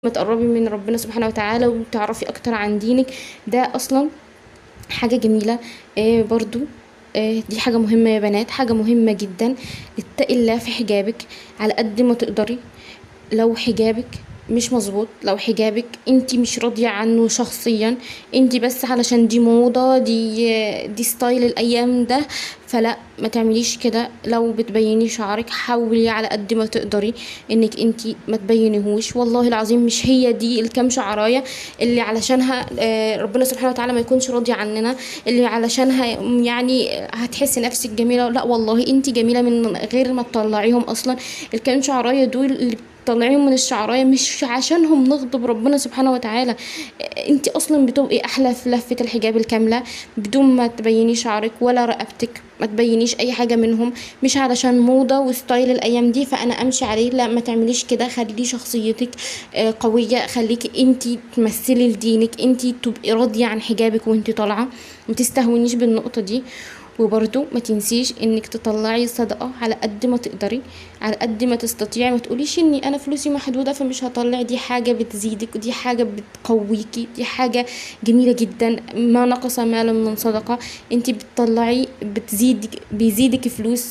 ما تقربي من ربنا سبحانه وتعالى وتعرفي اكتر عن دينك. ده اصلا حاجة جميلة. برضو دي حاجة مهمة يا بنات، حاجة مهمة جدا. اتقي الله في حجابك على قد ما تقدري. لو حجابك مش مظبوط، لو حجابك انتي مش راضية عنه شخصيا، انتي بس علشان دي موضة، دي ستايل الايام ده، فلا ما تعمليش كده. لو بتبيني شعرك حاولي على قد ما تقدري انك انتي ما تبينيهوش. والله العظيم مش هي دي الكام شعراية اللي علشانها ربنا سبحانه وتعالى ما يكونش راضي عننا، اللي علشانها يعني هتحسي نفسك جميلة. لا والله انتي جميلة من غير ما تطلعيهم اصلا. الكام شعراية دول اللي طلعيهم من الشعرايه مش عشانهم نغضب ربنا سبحانه وتعالى. انت اصلا بتبقي احلى في لفه الحجاب الكامله بدون ما تبيني شعرك ولا رقبتك، ما تبينيش اي حاجه منهم. مش علشان موضه وستايل الايام دي فانا امشي عليه، لا ما تعمليش كده. خلي شخصيتك قويه، خليكي انت تمثلي لدينك، انت تبقي راضيه عن حجابك وانت طالعه. ما تستهونيش بالنقطه دي. وبرضو ما تنسيش انك تطلعي صدقة على قد ما تقدري، على قد ما تستطيعي. ما تقوليش اني انا فلوسي محدودة فمش هطلع. دي حاجة بتزيدك ودي حاجة بتقويكي، دي حاجة جميلة جدا. ما نقص مال من صدقة. انتي بتطلعي بيزيدك فلوس.